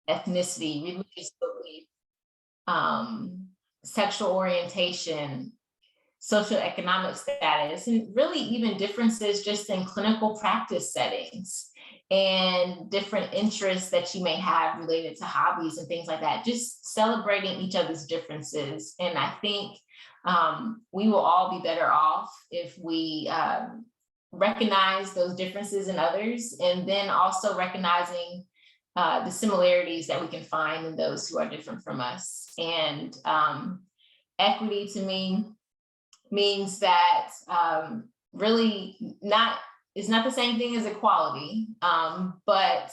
ethnicity, religious belief, sexual orientation, socioeconomic status, and really even differences just in clinical practice settings and different interests that you may have related to hobbies and things like that, just celebrating each other's differences. And I think we will all be better off if we recognize those differences in others, and then also recognizing the similarities that we can find in those who are different from us. And equity to me means that really it's not the same thing as equality, but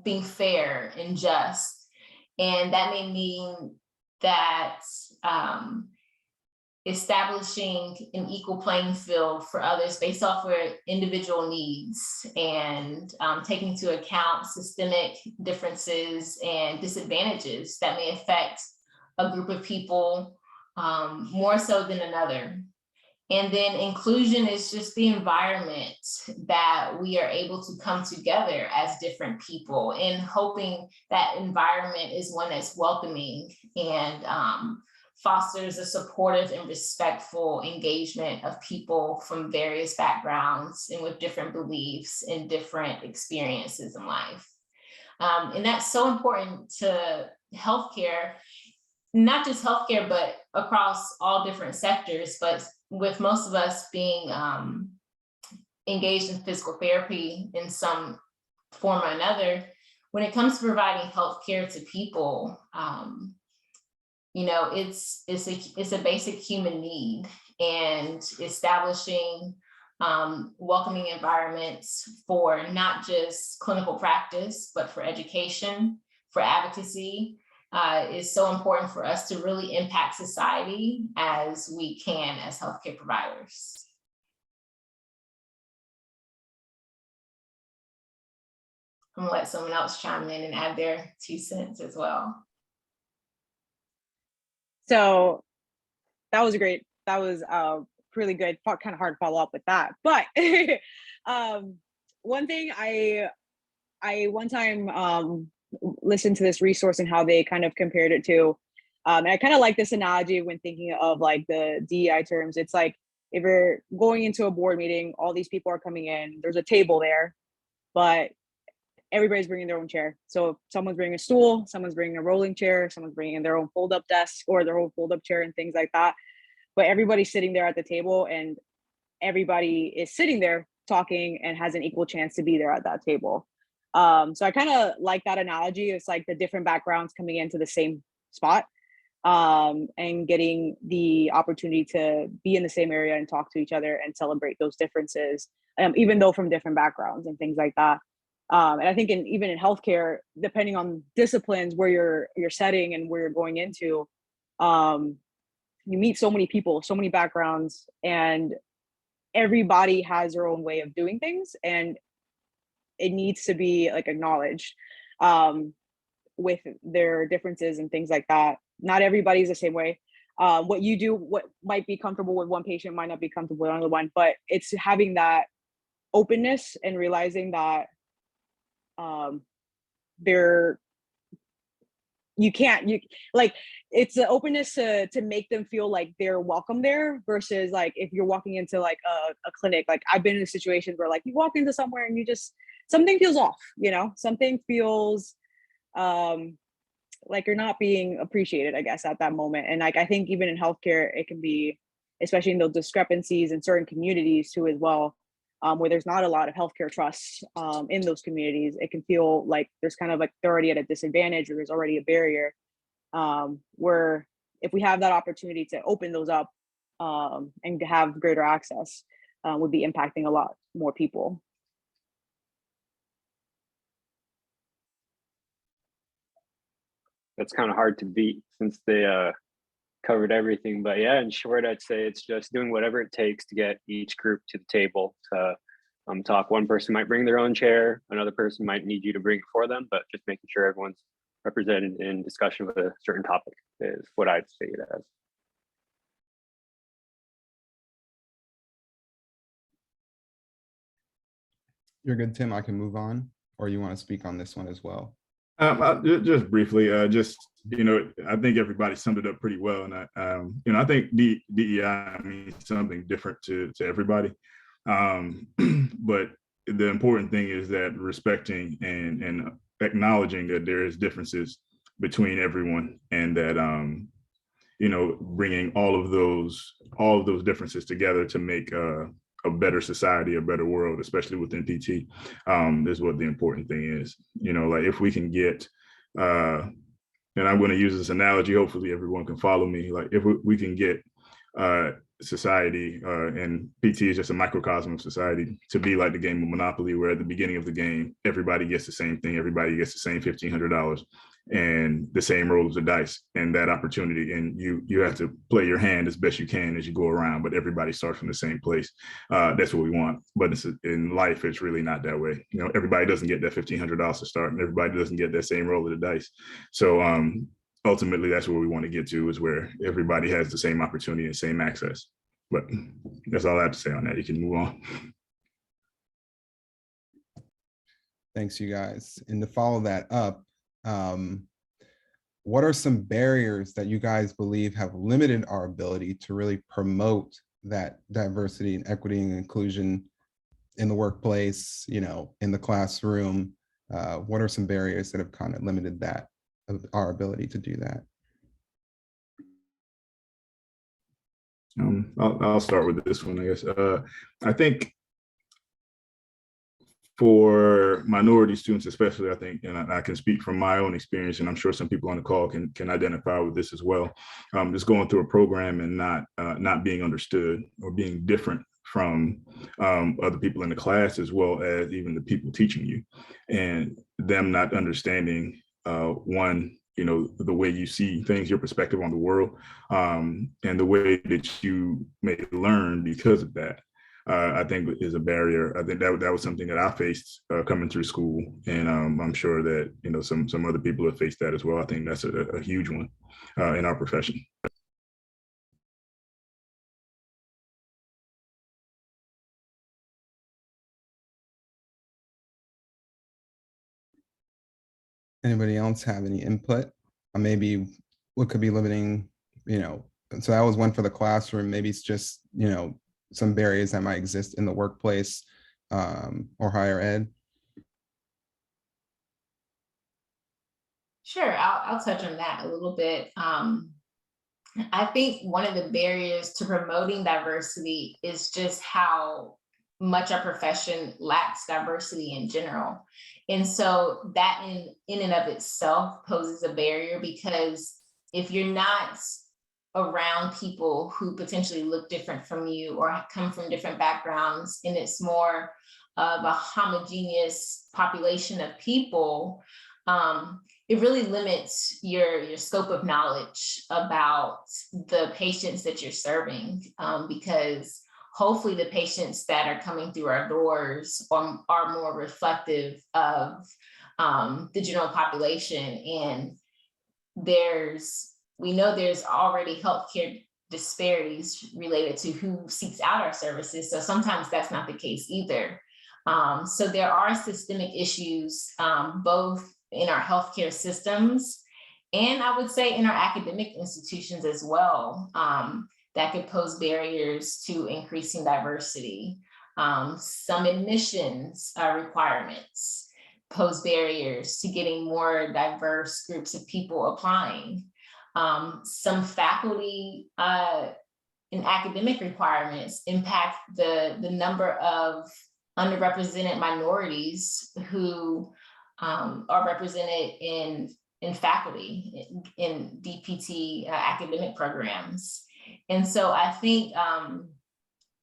being fair and just. And that may mean that establishing an equal playing field for others based off of individual needs, and taking into account systemic differences and disadvantages that may affect a group of people more so than another. And then inclusion is just the environment that we are able to come together as different people, and hoping that environment is one that's welcoming and fosters a supportive and respectful engagement of people from various backgrounds and with different beliefs and different experiences in life. And that's so important to healthcare, not just healthcare, but across all different sectors. But with most of us being engaged in physical therapy in some form or another, when it comes to providing healthcare to people, you know, it's a basic human need, and establishing welcoming environments for not just clinical practice, but for education, for advocacy, is so important for us to really impact society as we can as healthcare providers. I'm gonna let someone else chime in and add their 2 cents as well. So that was great. That was really good. Kind of hard to follow up with that. But one thing I one time listened to this resource and how they kind of compared it to, and I kind of like this analogy when thinking of like the DEI terms. It's like if you're going into a board meeting, all these people are coming in, there's a table there, but everybody's bringing their own chair. So if someone's bringing a stool, someone's bringing a rolling chair, someone's bringing their own fold-up desk or their own fold-up chair and things like that. But everybody's sitting there at the table, and everybody is sitting there talking and has an equal chance to be there at that table. So I kind of like that analogy. It's like the different backgrounds coming into the same spot, and getting the opportunity to be in the same area and talk to each other and celebrate those differences, even though from different backgrounds and things like that. And I think even in healthcare, depending on disciplines where you're setting and where you're going into, you meet so many people, so many backgrounds, and everybody has their own way of doing things, and it needs to be like acknowledged with their differences and things like that. Not everybody's the same way. What you do, what might be comfortable with one patient might not be comfortable with another one, but it's having that openness and realizing that it's the openness to make them feel like they're welcome there, versus like if you're walking into like a clinic. Like I've been in situations where like you walk into somewhere and you just, something feels off, something feels like you're not being appreciated, I guess, at that moment. And like I think even in healthcare, it can be, especially in those discrepancies in certain communities too as well, where there's not a lot of healthcare trust in those communities. It can feel like there's kind of like they're already at a disadvantage, or there's already a barrier, where if we have that opportunity to open those up and to have greater access, would be impacting a lot more people. That's kind of hard to beat since they covered everything. But yeah, in short, I'd say it's just doing whatever it takes to get each group to the table to talk. One person might bring their own chair, another person might need you to bring it for them, but just making sure everyone's represented in discussion with a certain topic is what I'd say it as. You're good, Tim. I can move on, or you want to speak on this one as well? Just briefly, I think everybody summed it up pretty well, and I think DEI means something different to everybody, but the important thing is that respecting and acknowledging that there is differences between everyone, and that bringing all of those differences together to make a better society, a better world, especially within PT, is what the important thing is. Like if we can get, and I'm going to use this analogy, hopefully everyone can follow me. Like if we can get society, and PT is just a microcosm of society, to be like the game of Monopoly, where at the beginning of the game, everybody gets the same thing, everybody gets the same $1,500 and the same roll of the dice and that opportunity, and you have to play your hand as best you can as you go around, but everybody starts from the same place. That's what we want, but in life it's really not that way. Everybody doesn't get that $1,500 to start, and everybody doesn't get that same roll of the dice. So ultimately that's where we want to get to, is where everybody has the same opportunity and same access. But that's all I have to say on that. You can move on. Thanks, you guys. And to follow that up, what are some barriers that you guys believe have limited our ability to really promote that diversity and equity and inclusion in the workplace, in the classroom? What are some barriers that have kind of limited that, of our ability to do that? I'll start with this one, I guess. I think for minority students, especially, I think, and I can speak from my own experience, and I'm sure some people on the call can identify with this as well. Just going through a program and not being understood or being different from other people in the class, as well as even the people teaching you, and them not understanding one, the way you see things, your perspective on the world, and the way that you may learn because of that. I think is a barrier. I think that was something that I faced coming through school, and I'm sure that some other people have faced that as well. I think that's a huge one in our profession. Anybody else have any input? Or maybe what could be limiting, so that was one for the classroom. Maybe it's just, some barriers that might exist in the workplace or higher ed. Sure, I'll touch on that a little bit. I think one of the barriers to promoting diversity is just how much our profession lacks diversity in general. And so that in and of itself poses a barrier, because if you're not around people who potentially look different from you or come from different backgrounds, and it's more of a homogeneous population of people, it really limits your scope of knowledge about the patients that you're serving, because hopefully the patients that are coming through our doors are more reflective of the general population. And we know there's already healthcare disparities related to who seeks out our services. So sometimes that's not the case either. So there are systemic issues, both in our healthcare systems, and I would say in our academic institutions as well, that could pose barriers to increasing diversity. Some admissions requirements pose barriers to getting more diverse groups of people applying. Some faculty and academic requirements impact the number of underrepresented minorities who are represented in faculty in DPT academic programs. And so I think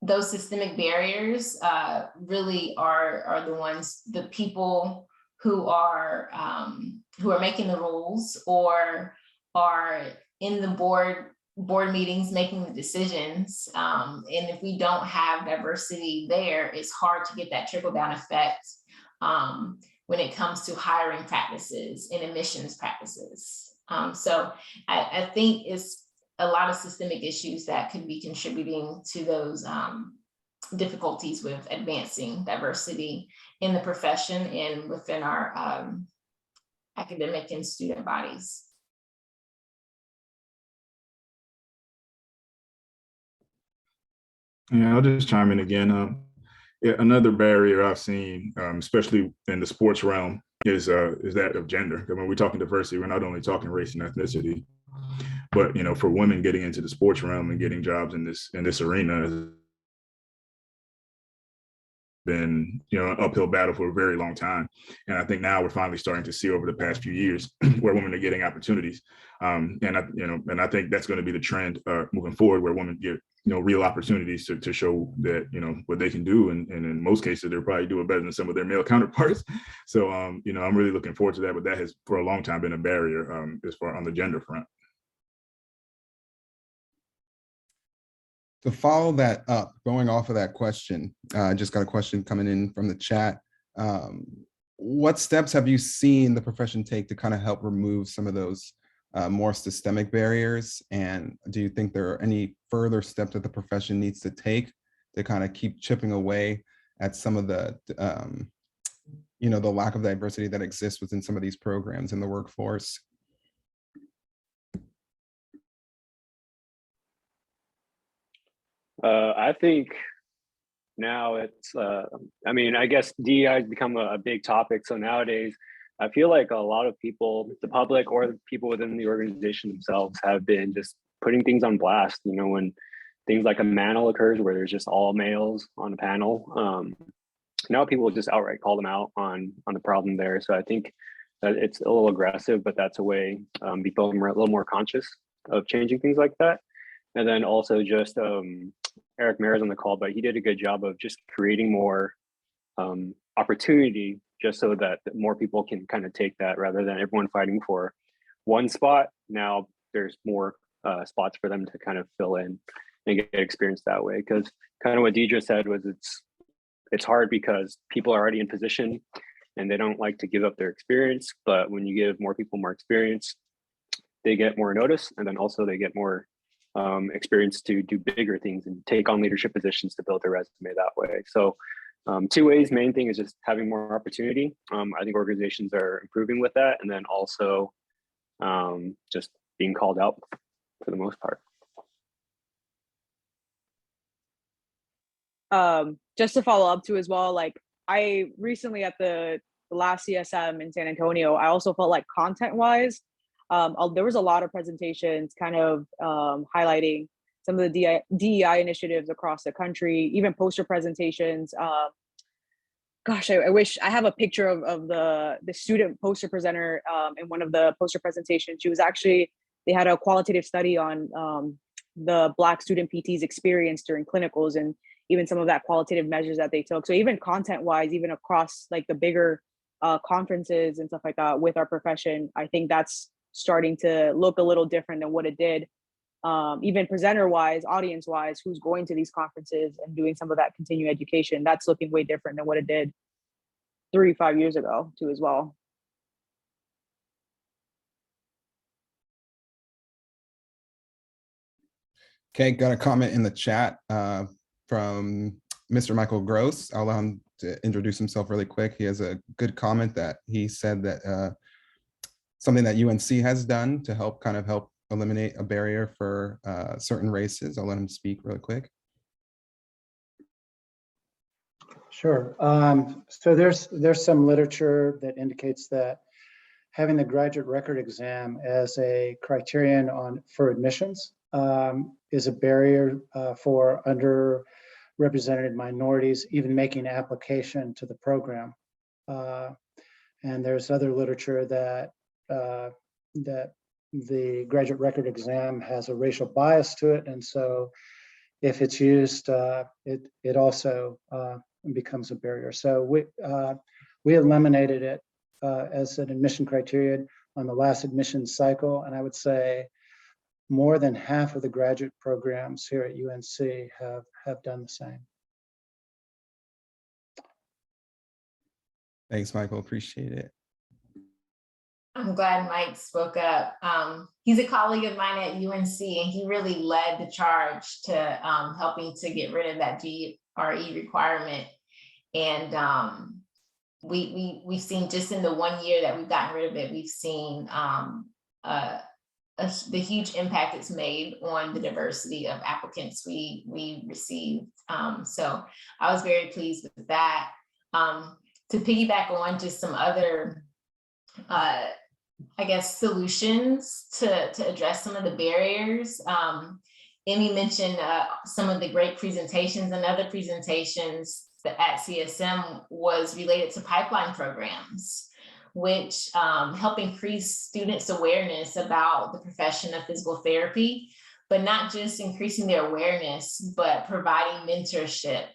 those systemic barriers really are the ones, the people who are making the rules or are in the board meetings making the decisions. And if we don't have diversity there, it's hard to get that trickle down effect when it comes to hiring practices and admissions practices. So I think it's a lot of systemic issues that could be contributing to those difficulties with advancing diversity in the profession and within our academic and student bodies. Yeah, I'll just chime in again. Yeah, another barrier I've seen, especially in the sports realm, is that of gender. When we're talking diversity, we're not only talking race and ethnicity, but for women getting into the sports realm and getting jobs in this arena has been an uphill battle for a very long time. And I think now we're finally starting to see over the past few years where women are getting opportunities. And I think that's going to be the trend moving forward, where women get real opportunities to show that what they can do, and in most cases they're probably doing better than some of their male counterparts. So I'm really looking forward to that, but that has for a long time been a barrier as far on the gender front. To follow that up, going off of that question, I just got a question coming in from the chat. What steps have you seen the profession take to kind of help remove some of those more systemic barriers? And do you think there are any further steps that the profession needs to take to kind of keep chipping away at some of the, the lack of diversity that exists within some of these programs in the workforce? I think now it's, I guess DEI has become a big topic. So nowadays, I feel like a lot of people, the public or the people within the organization themselves, have been just putting things on blast. When things like a manel occurs where there's just all males on a panel, now people just outright call them out on the problem there. So I think that it's a little aggressive, but that's a way people are a little more conscious of changing things like that. And then also just Eric Mayer is on the call, but he did a good job of just creating more opportunity, just so that more people can kind of take that, rather than everyone fighting for one spot. Now there's more spots for them to kind of fill in and get experience that way. Because kind of what Deidre said was it's hard because people are already in position and they don't like to give up their experience. But when you give more people more experience, they get more notice, and then also they get more experience to do bigger things and take on leadership positions to build their resume that way. So two ways. Main thing is just having more opportunity. I think organizations are improving with that, and then also just being called out for the most part. Just to follow up too as well, like I recently at the last CSM in San Antonio, I also felt like content wise, there was a lot of presentations kind of highlighting some of the DEI initiatives across the country, even poster presentations. Gosh, I wish I have a picture of the student poster presenter in one of the poster presentations. She was actually, they had a qualitative study on the Black student PT's experience during clinicals, and even some of that qualitative measures that they took. So even content wise, even across like the bigger conferences and stuff like that with our profession, I think that's starting to look a little different than what it did. Even presenter wise, audience wise, who's going to these conferences and doing some of that continuing education, that's looking way different than what it did 3-5 years ago too as well. Okay, got a comment in the chat from Mr. Michael Gross. I'll allow him to introduce himself really quick. He has a good comment that he said that something that UNC has done to help eliminate a barrier for certain races. I'll let him speak really quick. Sure. So there's some literature that indicates that having the graduate record exam as a criterion for admissions is a barrier for underrepresented minorities even making application to the program. And there's other literature that the graduate record exam has a racial bias to it, and so if it's used, it also becomes a barrier. So we eliminated it as an admission criterion on the last admission cycle, and I would say more than half of the graduate programs here at UNC have done the same. Thanks, Michael. Appreciate it. I'm glad Mike spoke up. He's a colleague of mine at UNC, and he really led the charge to helping to get rid of that GRE requirement. And we've seen just in the 1 year that we've gotten rid of it, we've seen the huge impact it's made on the diversity of applicants we received. So I was very pleased with that. To piggyback on just some other, I guess, solutions to address some of the barriers. Emmy mentioned some of the great presentations, and other presentations at CSM was related to pipeline programs, which help increase students' awareness about the profession of physical therapy, but not just increasing their awareness, but providing mentorship,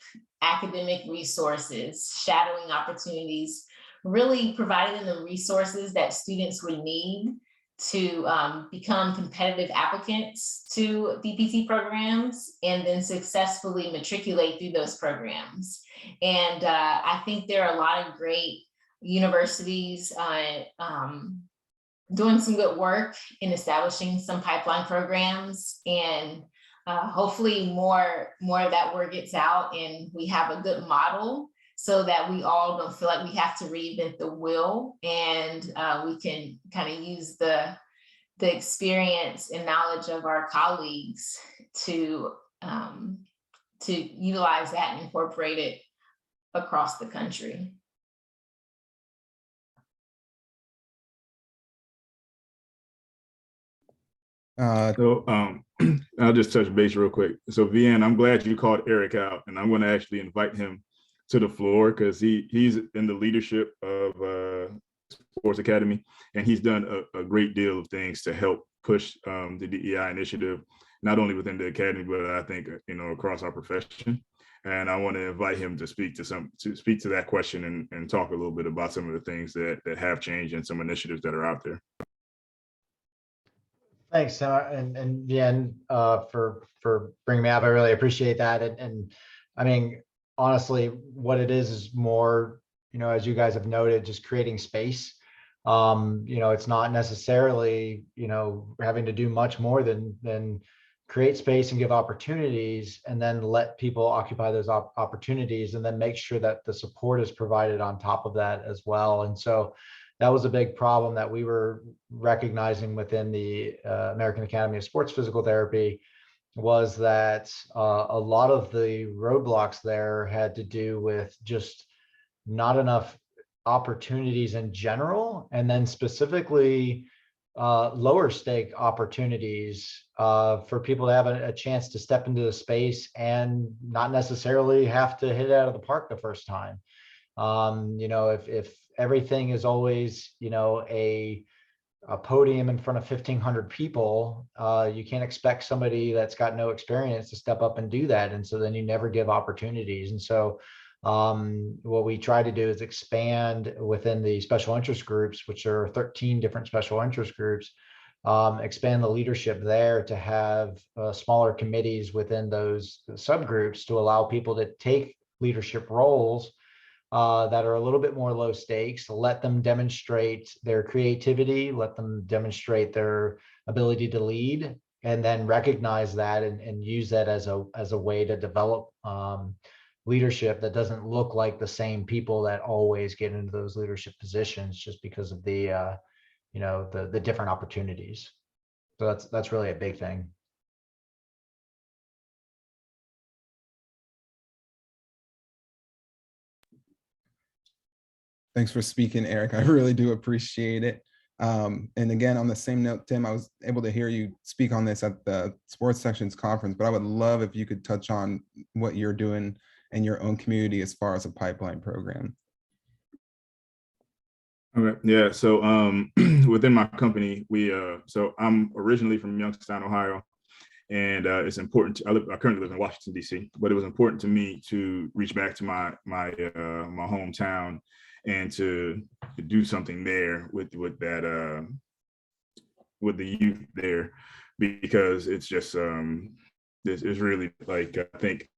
academic resources, shadowing opportunities, really providing them the resources that students would need to become competitive applicants to DPT programs and then successfully matriculate through those programs. And I think there are a lot of great universities doing some good work in establishing some pipeline programs, and hopefully more of that work gets out and we have a good model so that we all don't feel like we have to reinvent the wheel, and we can kind of use the experience and knowledge of our colleagues to utilize that and incorporate it across the country. So I'll just touch base real quick. So Vianne, I'm glad you called Eric out, and I'm going to actually invite him to the floor because he's in the leadership of Sports Academy, and he's done a great deal of things to help push the DEI initiative, not only within the academy, but I think across our profession. And I want to invite him to speak to that question and talk a little bit about some of the things that have changed and some initiatives that are out there. Thanks, and Vianne, for bringing me up. I really appreciate that. And I mean, honestly, what it is more, as you guys have noted, just creating space. It's not necessarily, having to do much more than create space and give opportunities, and then let people occupy those opportunities, and then make sure that the support is provided on top of that as well. And so that was a big problem that we were recognizing within the American Academy of Sports Physical Therapy, was that a lot of the roadblocks there had to do with just not enough opportunities in general, and then specifically lower stake opportunities for people to have a chance to step into the space and not necessarily have to hit it out of the park the first time. If everything is always, a podium in front of 1,500 people, you can't expect somebody that's got no experience to step up and do that. And so then you never give opportunities. And so what we try to do is expand within the special interest groups, which are 13 different special interest groups, expand the leadership there to have smaller committees within those subgroups to allow people to take leadership roles that are a little bit more low stakes, let them demonstrate their creativity, let them demonstrate their ability to lead, and then recognize that and use that as a way to develop leadership that doesn't look like the same people that always get into those leadership positions just because of the the different opportunities. So that's really a big thing. Thanks for speaking, Eric. I really do appreciate it. And again, on the same note, Tim, I was able to hear you speak on this at the Sports Sections Conference, but I would love if you could touch on what you're doing in your own community as far as a pipeline program. All right. Yeah. So within my company, so I'm originally from Youngstown, Ohio, and it's important. I currently live in Washington, D.C., but it was important to me to reach back to my hometown and to do something there with that with the youth there, because it's just it's really, like, I think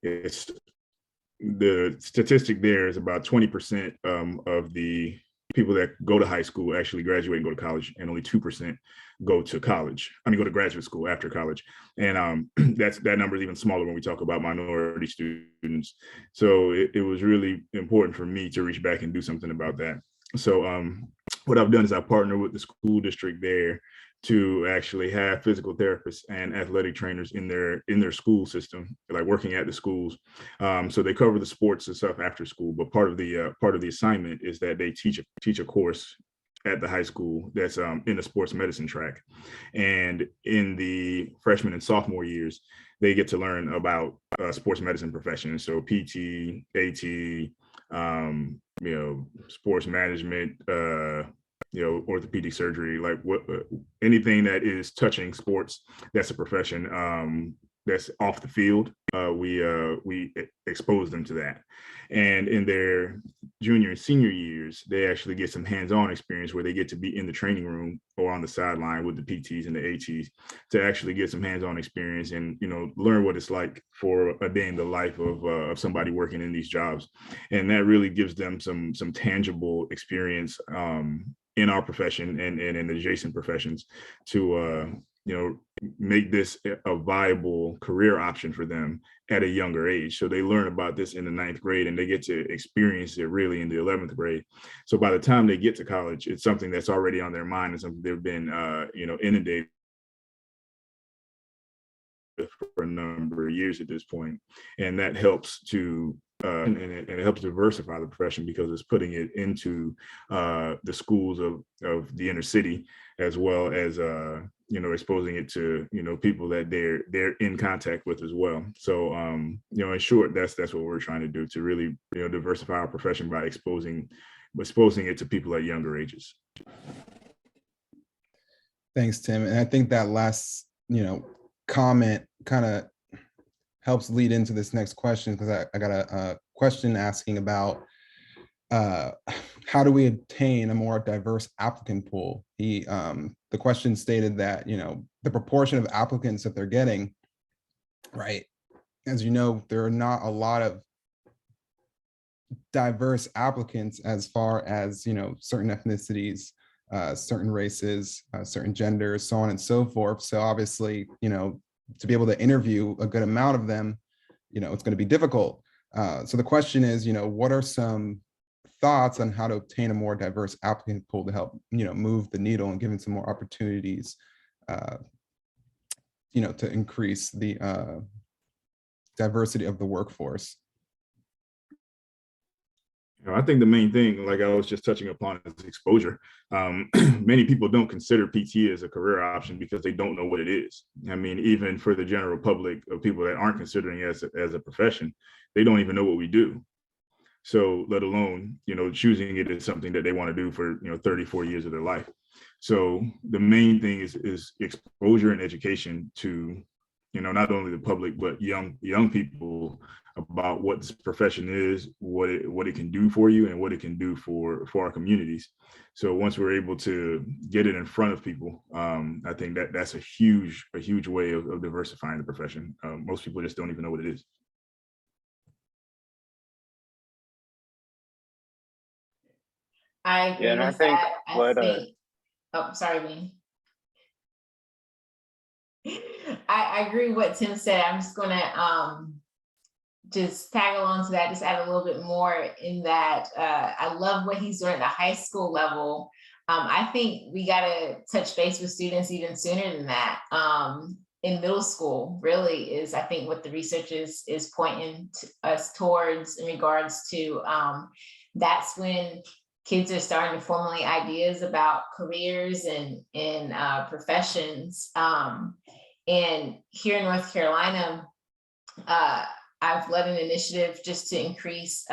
it's the statistic there is about 20% of the people that go to high school actually graduate and go to college, and only 2% go to go to graduate school after college. And that number is even smaller when we talk about minority students. So it was really important for me to reach back and do something about that. So what I've done is I partner with the school district there to actually have physical therapists and athletic trainers in their school system, like working at the schools. So they cover the sports and stuff after school, but part of the assignment is that they teach a course at the high school that's in the sports medicine track. And in the freshman and sophomore years, they get to learn about sports medicine profession. So PT, AT, sports management, orthopedic surgery, like anything that is touching sports, that's a profession that's off the field. We expose them to that. And in their junior and senior years, they actually get some hands-on experience where they get to be in the training room or on the sideline with the PTs and the ATs to actually get some hands-on experience and, learn what it's like for a day in the life of somebody working in these jobs. And that really gives them some tangible experience in our profession and in adjacent professions to make this a viable career option for them at a younger age. So they learn about this in the 9th grade and they get to experience it really in the 11th grade. So by the time they get to college, it's something that's already on their mind and something they've been inundated for a number of years at this point. And that helps to and it helps diversify the profession because it's putting it into the schools of the inner city, as well as exposing it to people that they're in contact with as well. So in short, that's what we're trying to do, to really diversify our profession by exposing it to people at younger ages. Thanks, Tim. And I think that last comment kind of helps lead into this next question, because I got a question asking about how do we obtain a more diverse applicant pool? The question stated that the proportion of applicants that they're getting, right? As you know, there are not a lot of diverse applicants as far as certain ethnicities, certain races, certain genders, so on and so forth. So obviously, to be able to interview a good amount of them, it's going to be difficult. So the question is, what are some thoughts on how to obtain a more diverse applicant pool to help, move the needle and giving some more opportunities, to increase the diversity of the workforce? I think the main thing, like I was just touching upon, is exposure. Many people don't consider PT as a career option because they don't know what it is. I mean, even for the general public of people that aren't considering it as a profession, they don't even know what we do. So let alone, choosing it as something that they want to do for, 34 years of their life. So the main thing is exposure and education to, not only the public, but young people about what this profession is, what it can do for you, and what it can do for our communities. So once we're able to get it in front of people, I think that's a huge way of diversifying the profession. Most people just don't even know what it is. I agree Yeah, and with I think that. Oh, sorry, Wayne. I agree with what Tim said. I'm just gonna just tag along to that, just add a little bit more in that. I love what he's doing at the high school level. I think we gotta touch base with students even sooner than that. In middle school really is, I think, what the research is pointing us towards in regards to, that's when kids are starting to formulate ideas about careers and professions. And here in North Carolina, I've led an initiative just to increase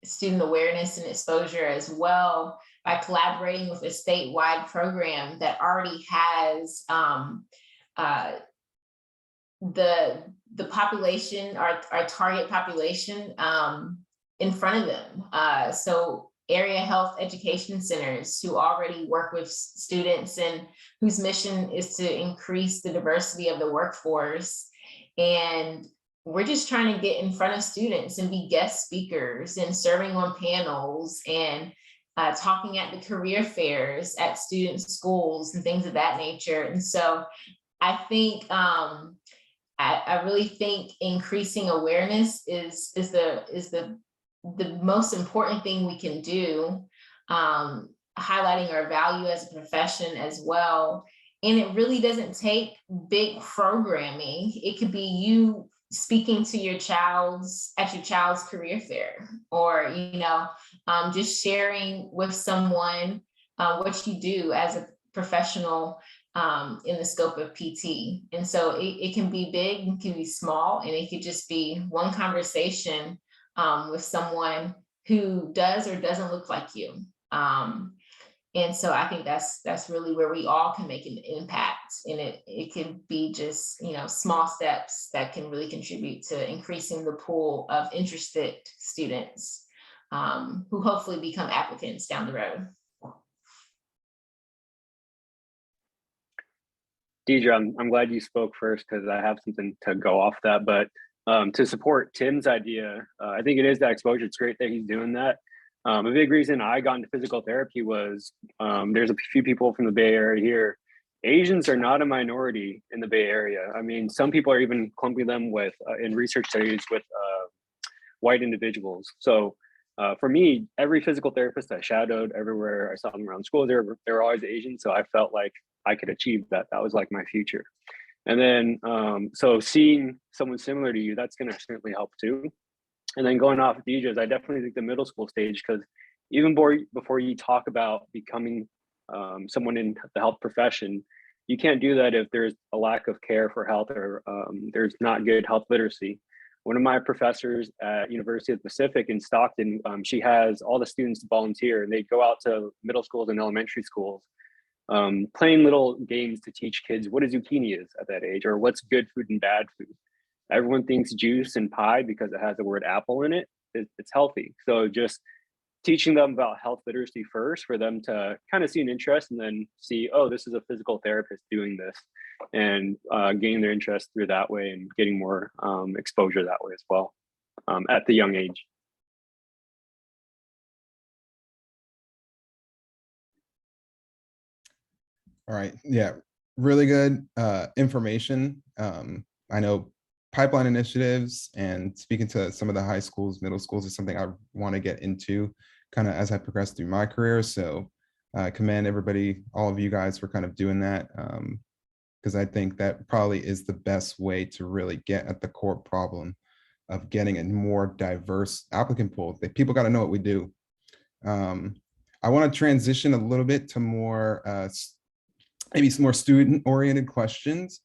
student awareness and exposure as well by collaborating with a statewide program that already has the population, our target population in front of them. So area health education centers who already work with students and whose mission is to increase the diversity of the workforce. And we're just trying to get in front of students and be guest speakers and serving on panels and talking at the career fairs at student schools and things of that nature. And so I think I really think increasing awareness is the most important thing we can do, highlighting our value as a profession as well. And it really doesn't take big programming. It could be you speaking to your child's career fair, or just sharing with someone what you do as a professional in the scope of PT. And so it can be big, it can be small, and it could just be one conversation with someone who does or doesn't look like you. And so I think that's really where we all can make an impact. And it can be just, small steps that can really contribute to increasing the pool of interested students who hopefully become applicants down the road. Deidre, I'm glad you spoke first because I have something to go off that. But to support Tim's idea, I think it is that exposure. It's great that he's doing that. A big reason I got into physical therapy was there's a few people from the Bay Area here. Asians are not a minority in the Bay Area. I mean, some people are even clumping them with in research studies with white individuals. So for me, every physical therapist I shadowed, everywhere I saw them around school, they were always Asian. So I felt like I could achieve that. That was like my future. And then, so seeing someone similar to you, that's going to certainly help too. And then going off of Deidre's, I definitely think the middle school stage, because even before you talk about becoming someone in the health profession, you can't do that if there's a lack of care for health or there's not good health literacy. One of my professors at University of the Pacific in Stockton, she has all the students volunteer, and they go out to middle schools and elementary schools, playing little games to teach kids what a zucchini is at that age, or what's good food and bad food. Everyone thinks juice and pie, because it has the word apple in it, it's healthy. So just teaching them about health literacy first, for them to kind of see an interest and then see, oh, this is a physical therapist doing this, and gaining their interest through that way and getting more exposure that way as well at the young age. All right. Yeah, really good information. I know pipeline initiatives and speaking to some of the high schools, middle schools is something I want to get into kind of as I progress through my career. So I commend everybody, all of you guys, for kind of doing that, because I think that probably is the best way to really get at the core problem of getting a more diverse applicant pool. People got to know what we do. I want to transition a little bit to more maybe some more student-oriented questions.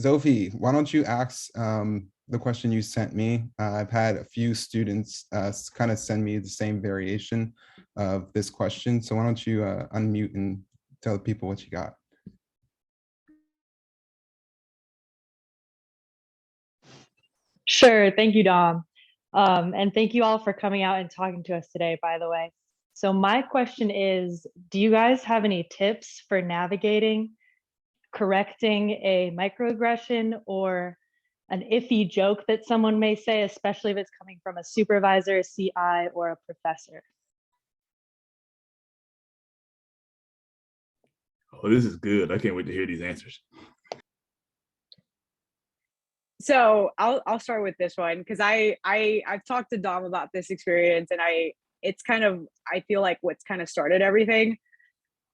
Zophie, why don't you ask the question you sent me? I've had a few students kind of send me the same variation of this question. So why don't you unmute and tell people what you got? Sure. Thank you, Dom. And thank you all for coming out and talking to us today, by the way. So my question is, do you guys have any tips for navigating, correcting a microaggression or an iffy joke that someone may say, especially if it's coming from a supervisor, a CI, or a professor? Oh, this is good. I can't wait to hear these answers. So I'll start with this one, because I've talked to Dom about this experience, and it's kind of, I feel like what's kind of started everything.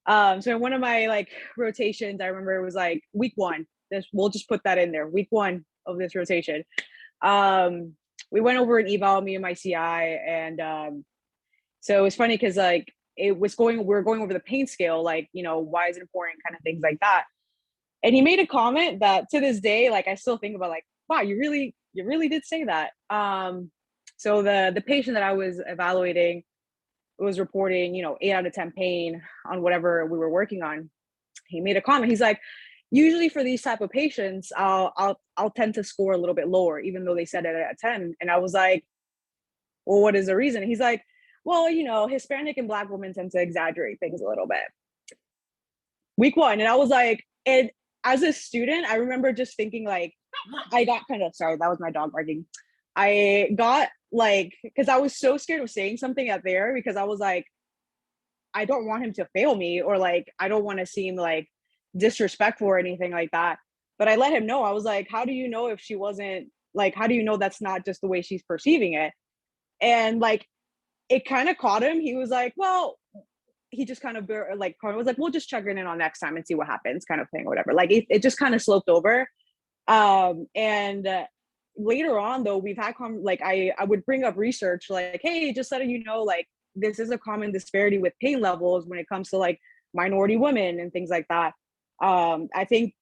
So in one of my rotations, I remember it was like week one. We'll just put that in there. Week one of this rotation. We went over an eval, me and my CI, and so it was funny because we were going over the pain scale, why is it important, kind of things like that. And he made a comment that to this day, I still think about, wow, you really did say that. So the patient that I was evaluating was reporting, 8 out of 10 pain on whatever we were working on. He made a comment. He's like, usually for these type of patients, I'll tend to score a little bit lower, even though they said it at 10. And I was like, well, what is the reason? He's like, well, Hispanic and Black women tend to exaggerate things a little bit. Week one. And I was like, and as a student, I remember just thinking I got kind of, sorry, that was my dog barking. I got like, because I was so scared of saying something at there, because I was like, I don't want him to fail me, or like, I don't want to seem like disrespectful or anything like that. But I let him know, I was like, how do you know if she wasn't like, how do you know that's not just the way she's perceiving it? And like, it kind of caught him. He was like, well, he just kind of like was like, we'll just check in on next time and see what happens, kind of thing, or whatever. Like it just kind of sloped over. And later on though, we've had like I would bring up research like, hey, just letting you know, like this is a common disparity with pain levels when it comes to like minority women and things like that. I think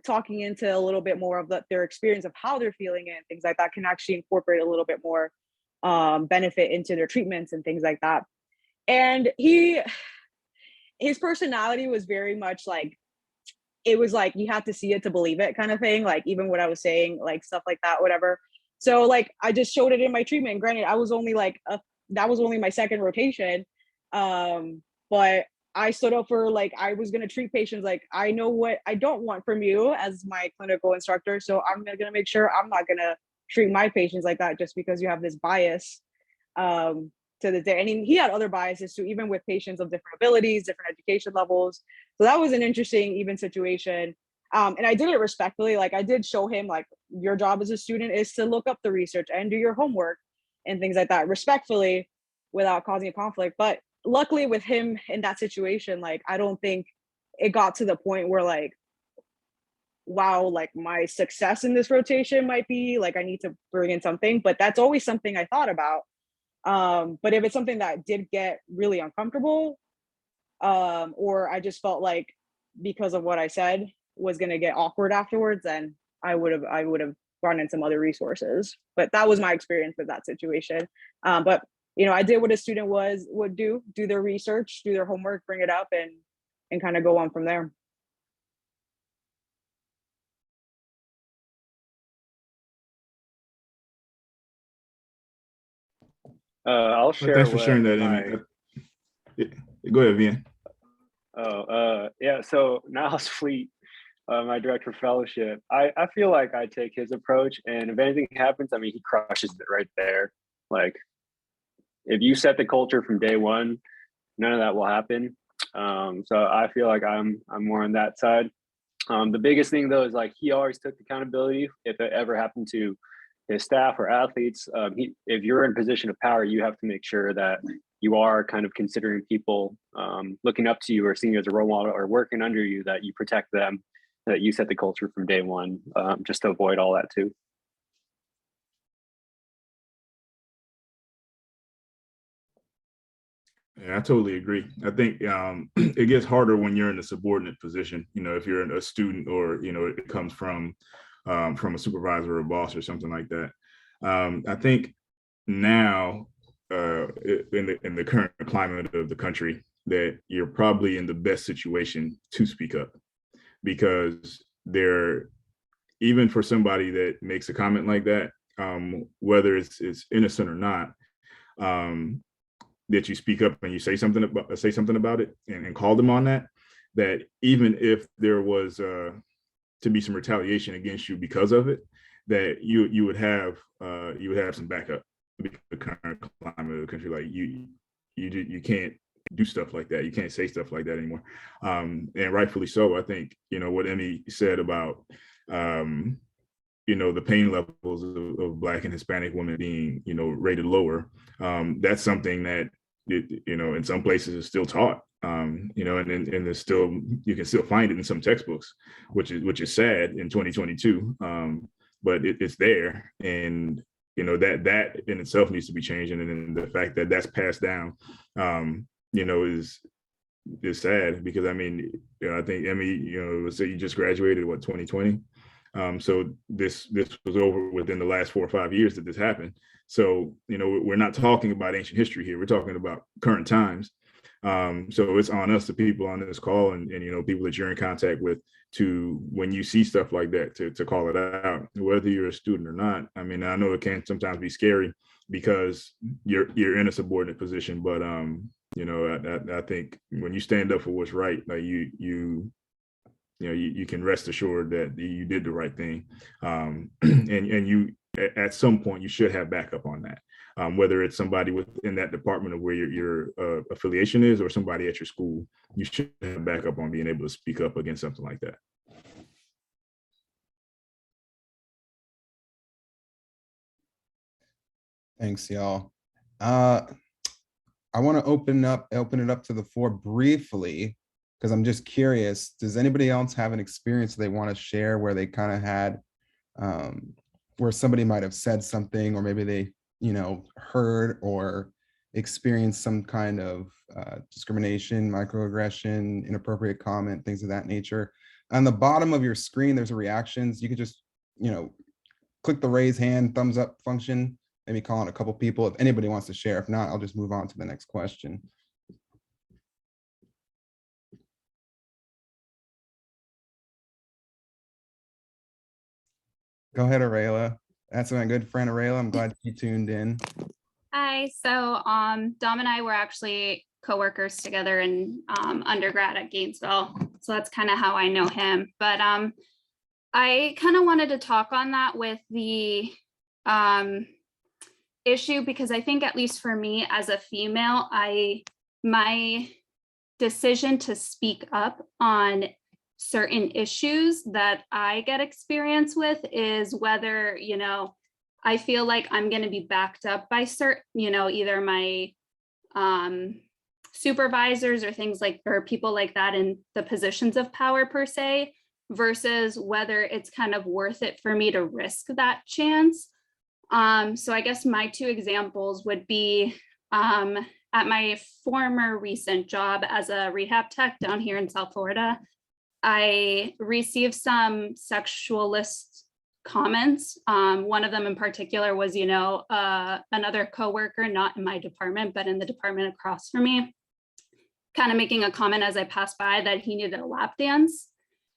talking into a little bit more of their experience of how they're feeling and things like that can actually incorporate a little bit more benefit into their treatments and things like that. And his personality was very much like, it was like you have to see it to believe it kind of thing, like even what I was saying, like stuff like that, whatever. So like I just showed it in my treatment. Granted, I was only like that was only my second rotation, but I stood up for like I was going to treat patients like, I know what I don't want from you as my clinical instructor, so I'm going to make sure I'm not going to treat my patients like that just because you have this bias to the day. And he had other biases too, even with patients of different abilities, different education levels. So that was an interesting even situation. And I did it respectfully. Like I did show him like, your job as a student is to look up the research and do your homework and things like that respectfully without causing a conflict. But luckily with him in that situation, like I don't think it got to the point where like, wow, like my success in this rotation might be like I need to bring in something, but that's always something I thought about. But if it's something that did get really uncomfortable, or I just felt like because of what I said was going to get awkward afterwards, then I would have brought in some other resources. But that was my experience with that situation. But you know, I did what a student would do their research, do their homework, bring it up, and kind of go on from there. I'll share. Thanks for sharing that, Emmy. Go ahead, Vian. Yeah. So Niles Fleet, my director of fellowship, I feel like I take his approach, and if anything happens, I mean, he crushes it right there. Like, if you set the culture from day one, none of that will happen. So I feel like I'm more on that side. The biggest thing though is like he always took accountability if it ever happened to his staff or athletes. If you're in a position of power, you have to make sure that you are kind of considering people looking up to you or seeing you as a role model or working under you, that you protect them, that you set the culture from day one, just to avoid all that too. Yeah, I totally agree. I think it gets harder when you're in a subordinate position. You know, if you're a student, or you know, it comes from a supervisor or a boss or something like that. I think now in the current climate of the country, that you're probably in the best situation to speak up, because even for somebody that makes a comment like that, whether it's innocent or not, that you speak up and you say something about it and call them on that. That even if there was to be some retaliation against you because of it, that you would have some backup. Because the current climate of the country, like you can't do stuff like that. You can't say stuff like that anymore, and rightfully so. I think you know what Emmy said about you know, the pain levels of Black and Hispanic women being, you know, rated lower. That's something that, you know, in some places is still taught, you know, and there's still, you can still find it in some textbooks, which is sad in 2022, but it's there. And, you know, that in itself needs to be changed. And then the fact that that's passed down, you know, is sad, because I mean, you know, I think Emmy, you know, let's say you just graduated, what, 2020? So this was over within the last 4 or 5 years that this happened. So, you know, we're not talking about ancient history here. We're talking about current times. So it's on us, the people on this call, and you know, people that you're in contact with, to, when you see stuff like that, to call it out, whether you're a student or not. I mean, I know it can sometimes be scary because you're in a subordinate position, but you know, I think when you stand up for what's right, like you know, you can rest assured that you did the right thing, and at some point you should have backup on that. Whether it's somebody within that department of where your affiliation is or somebody at your school, you should have backup on being able to speak up against something like that. Thanks, y'all. I want to open it up to the floor briefly, because I'm just curious, does anybody else have an experience they want to share where they kind of had, where somebody might have said something, or maybe they, heard or experienced some kind of discrimination, microaggression, inappropriate comment, things of that nature? On the bottom of your screen, there's a reactions. You could just, click the raise hand, thumbs up function, maybe call on a couple people if anybody wants to share. If not, I'll just move on to the next question. Go ahead, Arela. That's my good friend Arela. I'm glad you tuned in. Hi. So Dom and I were actually coworkers together in undergrad at Gainesville. So that's kind of how I know him. But I kind of wanted to talk on that with the issue, because I think, at least for me as a female, my decision to speak up on certain issues that I get experience with is whether, I feel like I'm going to be backed up by certain, either my supervisors or things like, or people like that in the positions of power per se, versus whether it's kind of worth it for me to risk that chance. So I guess my two examples would be at my former recent job as a rehab tech down here in South Florida. I received some sexualist comments. One of them in particular was, another coworker, not in my department, but in the department across from me, kind of making a comment as I passed by that he needed a lap dance.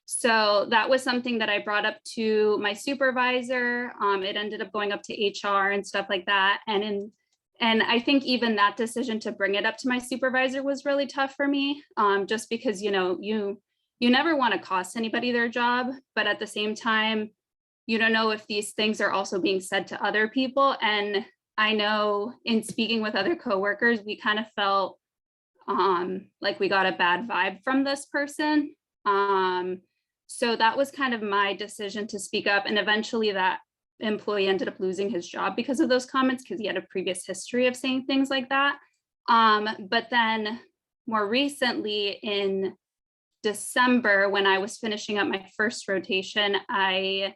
So that was something that I brought up to my supervisor. It ended up going up to HR and stuff like that. And I think even that decision to bring it up to my supervisor was really tough for me, just because, you never want to cost anybody their job, but at the same time, you don't know if these things are also being said to other people. And I know in speaking with other coworkers, we kind of felt like we got a bad vibe from this person. So that was kind of my decision to speak up. And eventually that employee ended up losing his job because of those comments, because he had a previous history of saying things like that. But then more recently in December, when I was finishing up my first rotation, I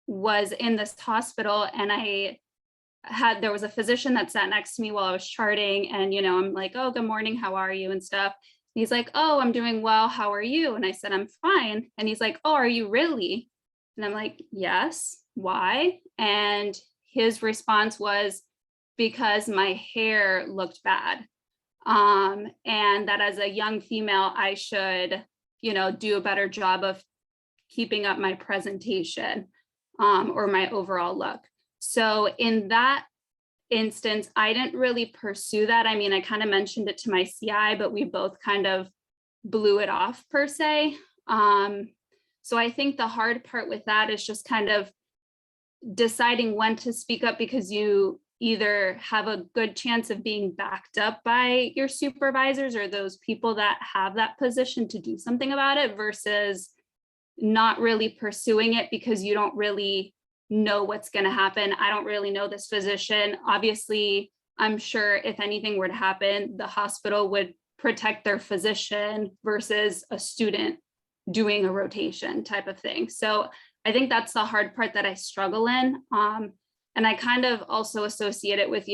was in this hospital, and there was a physician that sat next to me while I was charting, and I'm like, oh, good morning, how are you, and stuff. He's like, oh, I'm doing well, how are you? And I said, I'm fine. And he's like, oh, are you really? And I'm like, yes, why? And his response was, because my hair looked bad. And that as a young female, I should, do a better job of keeping up my presentation or my overall look. So in that instance, I didn't really pursue that. I mean, I kind of mentioned it to my CI, but we both kind of blew it off per se. So I think the hard part with that is just kind of deciding when to speak up, because you either have a good chance of being backed up by your supervisors or those people that have that position to do something about it, versus not really pursuing it because you don't really know what's going to happen. I don't really know this physician. Obviously, I'm sure if anything were to happen, the hospital would protect their physician versus a student doing a rotation type of thing. So I think that's the hard part that I struggle in. And I kind of also associate it with,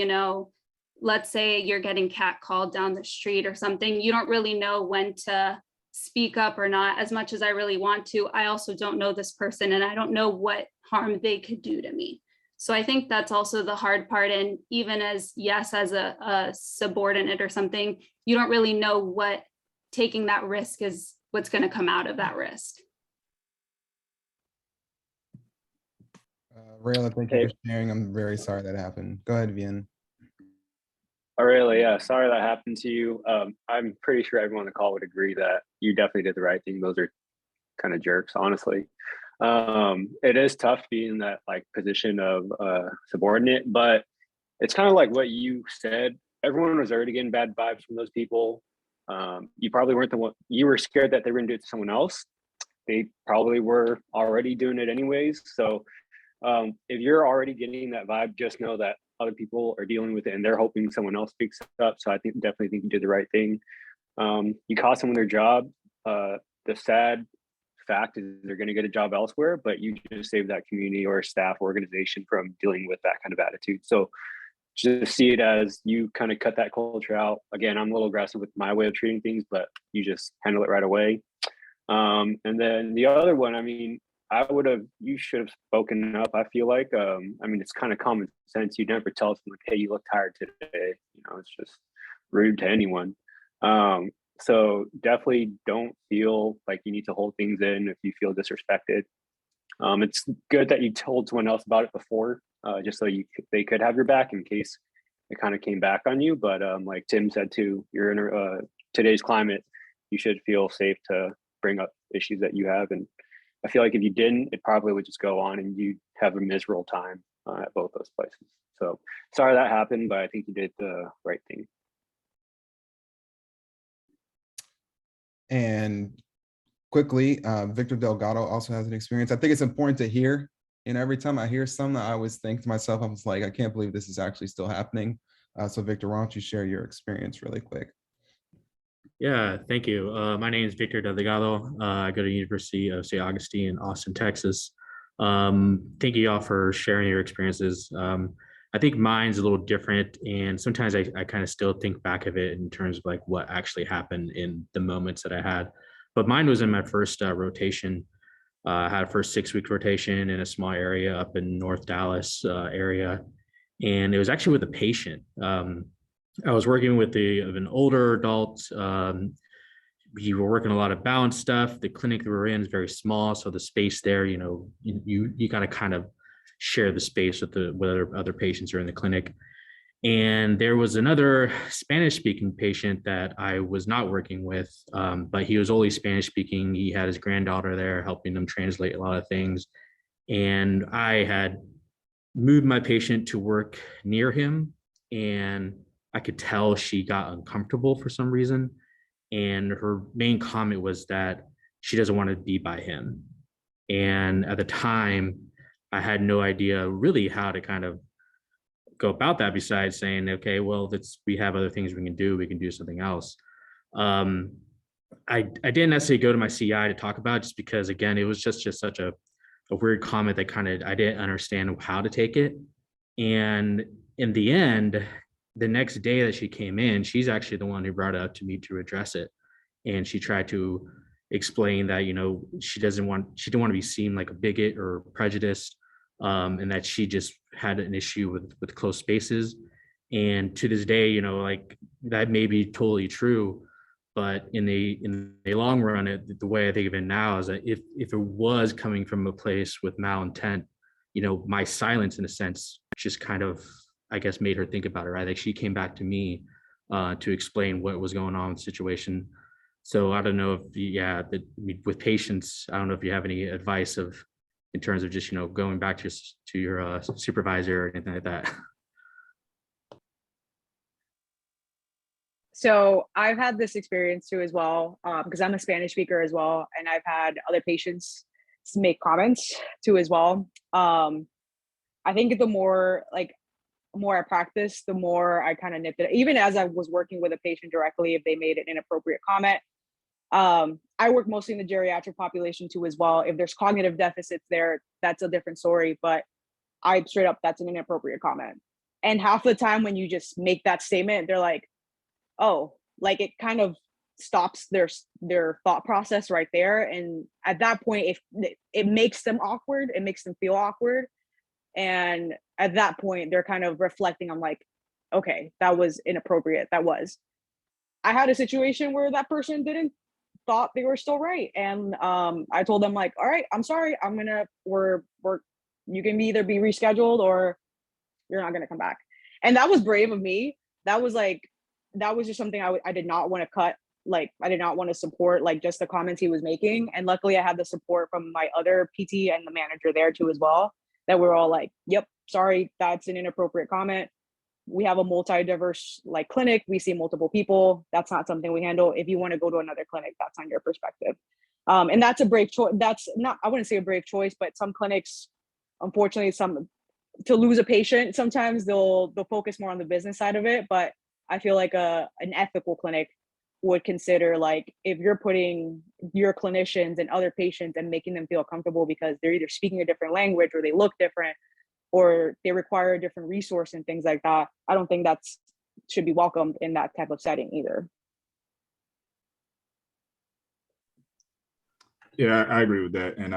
let's say you're getting catcalled down the street or something. You don't really know when to speak up or not. As much as I really want to, I also don't know this person, and I don't know what harm they could do to me. So I think that's also the hard part. And even as a subordinate or something, you don't really know what taking that risk is, what's going to come out of that risk. Rayla, thank you for sharing. I'm very sorry that happened. Go ahead, Vian. Aurelia, yeah, sorry that happened to you. I'm pretty sure everyone on the call would agree that you definitely did the right thing. Those are kind of jerks, honestly. It is tough being in that like position of subordinate, but it's kind of like what you said. Everyone was already getting bad vibes from those people. You probably weren't the one. You were scared that they were going to do it to someone else. They probably were already doing it anyways. So if you're already getting that vibe, just know that other people are dealing with it and they're hoping someone else picks it up. So I definitely think you did the right thing. You cost someone their job. The sad fact is they're going to get a job elsewhere, but you just save that community or staff organization from dealing with that kind of attitude. So just see it as you kind of cut that culture out. Again, I'm a little aggressive with my way of treating things, but you just handle it right away. And then the other one, I mean, you should have spoken up. I feel like, I mean, it's kind of common sense. You never tell someone, hey, you look tired today. It's just rude to anyone. So definitely don't feel like you need to hold things in if you feel disrespected. It's good that you told someone else about it before, just so they could have your back in case it kind of came back on you. But like Tim said too, you're in today's climate, you should feel safe to bring up issues that you have. And I feel like if you didn't, it probably would just go on and you'd have a miserable time at both those places. So sorry that happened, but I think you did the right thing. And quickly, Victor Delgado also has an experience. I think it's important to hear. And every time I hear something, I always think to myself, I was like, I can't believe this is actually still happening. So Victor, why don't you share your experience really quick? Yeah, thank you. My name is Victor Delgado. I go to the University of St. Augustine in Austin, Texas. Thank you all for sharing your experiences. I think mine's a little different, and sometimes I kind of still think back of it in terms of like what actually happened in the moments that I had. But mine was in my first rotation. I had a first 6-week rotation in a small area up in North Dallas area, and it was actually with a patient. I was working with an older adult. We were working a lot of balance stuff. The clinic we were in is very small, so the space there, you got to kind of share the space with other patients who are in the clinic. And there was another Spanish-speaking patient that I was not working with, but he was only Spanish-speaking. He had his granddaughter there helping them translate a lot of things. And I had moved my patient to work near him, and I could tell she got uncomfortable for some reason. And her main comment was that she doesn't want to be by him. And at the time, I had no idea really how to kind of go about that besides saying, okay, well, we have other things we can do something else. I didn't necessarily go to my CI to talk about it just because, again, it was just such a weird comment that kind of I didn't understand how to take it. And in the end, the next day that she came in, she's actually the one who brought it up to me to address it. And she tried to explain that, she didn't want to be seen like a bigot or prejudiced, and that she just had an issue with close spaces. And to this day, like that may be totally true, but in the long run, the way I think of it now is that if it was coming from a place with malintent, my silence in a sense just kind of, I guess, made her think about it, right? Like she came back to me to explain what was going on in the situation. So I don't know if with patients, I don't know if you have any advice in terms of just, going back to your supervisor or anything like that. So I've had this experience too as well, because I'm a Spanish speaker as well, and I've had other patients make comments too as well. I think the more I practice, the more I kind of nipped it. Even as I was working with a patient directly, if they made an inappropriate comment, I work mostly in the geriatric population too as well. If there's cognitive deficits there, that's a different story. But I straight up, that's an inappropriate comment. And half the time when you just make that statement, they're like, oh, like it kind of stops their thought process right there. And at that point, if it makes them awkward, it makes them feel awkward. And at that point, they're kind of reflecting on like, okay, that was inappropriate. I had a situation where that person thought they were still right. And I told them like, all right, I'm sorry. You can either be rescheduled or you're not going to come back. And that was brave of me. That was just something I did not want to cut like, I did not want to support like just the comments he was making. And luckily I had the support from my other PT and the manager there too as well, that we're all like, yep, sorry, that's an inappropriate comment. We have a multi-diverse like clinic. We see multiple people. That's not something we handle. If you want to go to another clinic, that's on your perspective. And that's a brave choice. That's not, I wouldn't say a brave choice, but some clinics, unfortunately, to lose a patient, sometimes they'll focus more on the business side of it. But I feel like an ethical clinic would consider, like, if you're putting your clinicians and other patients and making them feel comfortable because they're either speaking a different language or they look different or they require a different resource and things like that, I don't think that's should be welcomed in that type of setting either. Yeah, I agree with that. And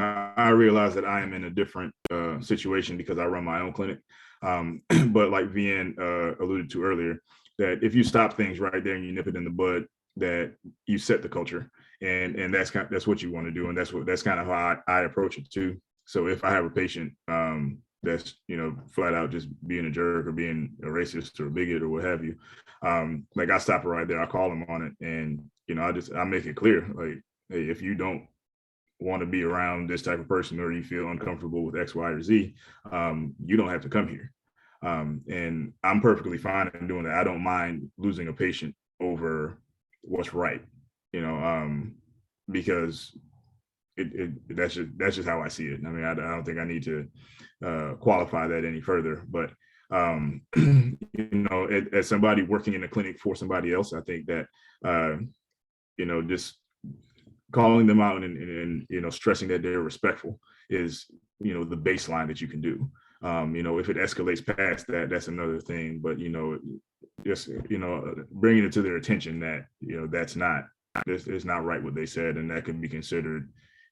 I realize that I am in a different situation because I run my own clinic. But like Vian alluded to earlier, that if you stop things right there and you nip it in the bud, that you set the culture, and that's what you want to do, and that's kind of how I approach it too. So if I have a patient that's flat out just being a jerk or being a racist or a bigot or what have you, like I stop it right there. I call them on it, and I make it clear, like, hey, if you don't want to be around this type of person or you feel uncomfortable with X, Y, or Z, you don't have to come here. And I'm perfectly fine in doing that. I don't mind losing a patient over what's right, because that's just how I see it. I mean, I don't think I need to qualify that any further. But as somebody working in a clinic for somebody else, I think that just calling them out and stressing that they're respectful is the baseline that you can do. If it escalates past that, that's another thing. But just bringing it to their attention that that's not, it's not right what they said, and that could be considered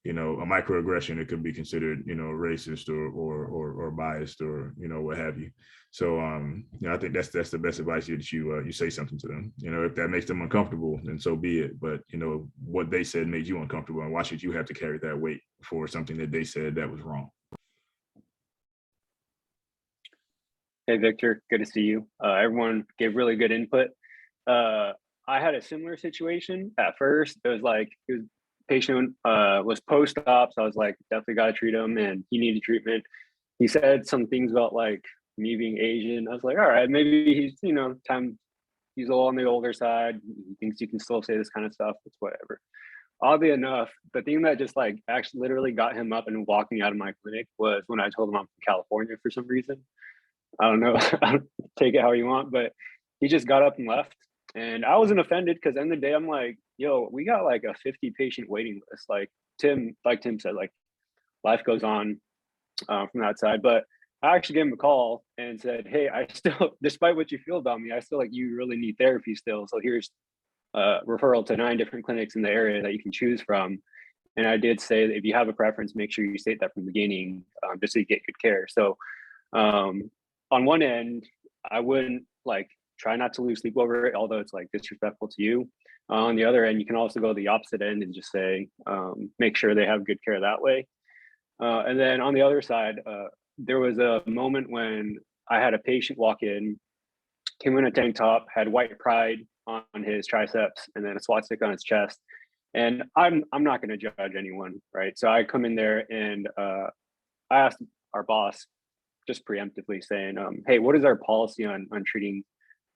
a microaggression. It could be considered racist or biased or what have you. So I think that's the best advice that you say something to them. If that makes them uncomfortable, then so be it. But what they said made you uncomfortable, and why should you have to carry that weight for something that they said that was wrong? Hey, Victor, good to see you. Everyone gave really good input. I had a similar situation at first. It was patient was post-op, so I was like, definitely got to treat him, and he needed treatment. He said some things about like me being Asian. I was like, all right, maybe he's he's a little on the older side. He thinks you can still say this kind of stuff. It's whatever. Oddly enough, the thing that just like actually literally got him up and walking out of my clinic was when I told him I'm from California for some reason. I don't know, take it how you want, but he just got up and left. And I wasn't offended because end of the day, I'm like, yo, we got like a 50 patient waiting list. Like Tim said, like life goes on from that side. But I actually gave him a call and said, hey, I still, despite what you feel about me, I still like you really need therapy still. So here's a referral to 9 different clinics in the area that you can choose from. And I did say that if you have a preference, make sure you state that from the beginning, just so you get good care. So on one end, I wouldn't like try not to lose sleep over it, although it's like disrespectful to you. On the other end, you can also go the opposite end and just say, make sure they have good care that way. And then on the other side, there was a moment when I had a patient walk in, came in a tank top, had white pride on his triceps, and then a swastika on his chest. And I'm not going to judge anyone, right? So I come in there and I asked our boss, just preemptively saying, hey, what is our policy on treating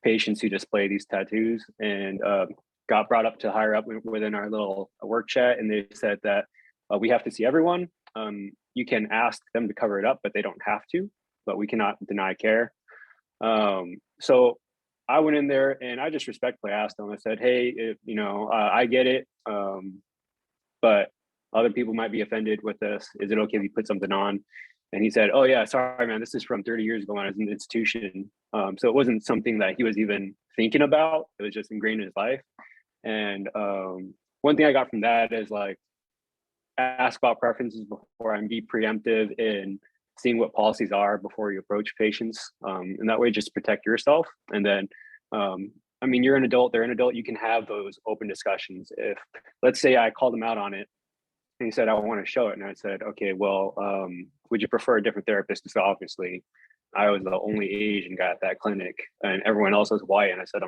patients who display these tattoos? And got brought up to higher up within our little work chat, and they said that we have to see everyone. You can ask them to cover it up, but they don't have to, but we cannot deny care. So I went in there and I just respectfully asked them, I said, hey, I get it, but other people might be offended with this. Is it okay if you put something on? And he said, oh yeah, sorry, man, this is from 30 years ago when I was in the institution. So it wasn't something that he was even thinking about. It was just ingrained in his life. And one thing I got from that is like, ask about preferences before and be preemptive in seeing what policies are before you approach patients. And that way just protect yourself. And then, I mean, you're an adult, they're an adult, you can have those open discussions. If, let's say I called him out on it, and he said, I want to show it. And I said, okay, well, would you prefer a different therapist? Because obviously I was the only Asian guy at that clinic and everyone else was white. And I said,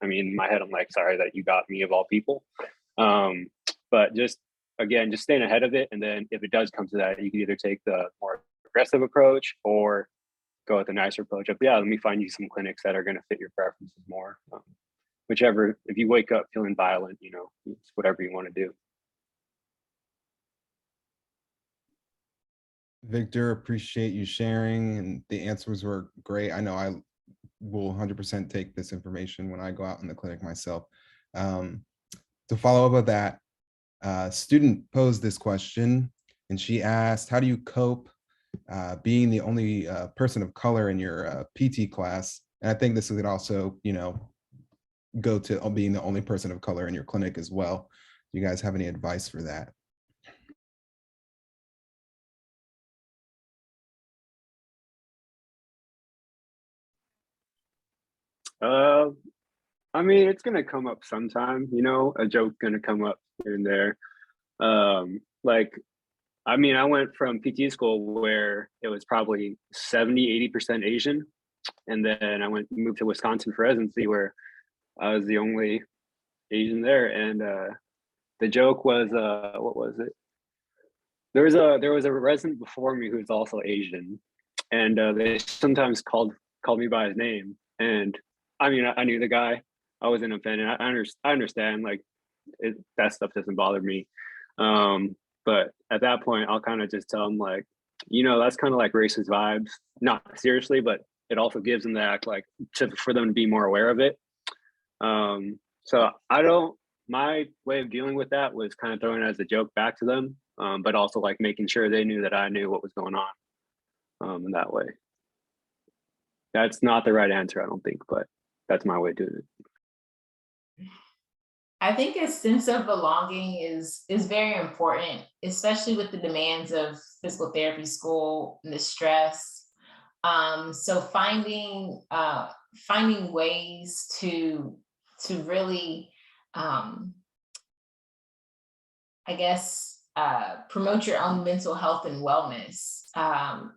I mean, in my head, I'm like, sorry that you got me of all people. But just, again, just staying ahead of it. And then if it does come to that, you can either take the more aggressive approach or go with a nicer approach of, yeah, let me find you some clinics that are going to fit your preferences more. Whichever, if you wake up feeling violent, you know, it's whatever you want to do. Victor, appreciate you sharing, and the answers were great. I know I will 100% take this information when I go out in the clinic myself. To follow up with that, student posed this question, and she asked, how do you cope being the only person of color in your PT class? And I think this would also, you know, go to being the only person of color in your clinic as well. Do you guys have any advice for that? I mean, it's gonna come up sometime, you know, a joke's gonna come up here and there. Like, I mean, I went from PT school where it was probably 70–80% Asian. And then I moved to Wisconsin for residency where I was the only Asian there. And the joke was, what was it? There was a resident before me who was also Asian, and they sometimes called me by his name. And I mean, I knew the guy. I wasn't offended. I understand, like, that stuff doesn't bother me. But at that point, I'll kind of just tell them, like, you know, that's kind of like racist vibes. Not seriously, but it also gives them that, like, for them to be more aware of it. So my way of dealing with that was kind of throwing it as a joke back to them, but also like making sure they knew that I knew what was going on in that way. That's not the right answer, I don't think, but that's my way of doing it. I think a sense of belonging is very important, especially with the demands of physical therapy school and the stress. So finding ways to really, I guess, promote your own mental health and wellness.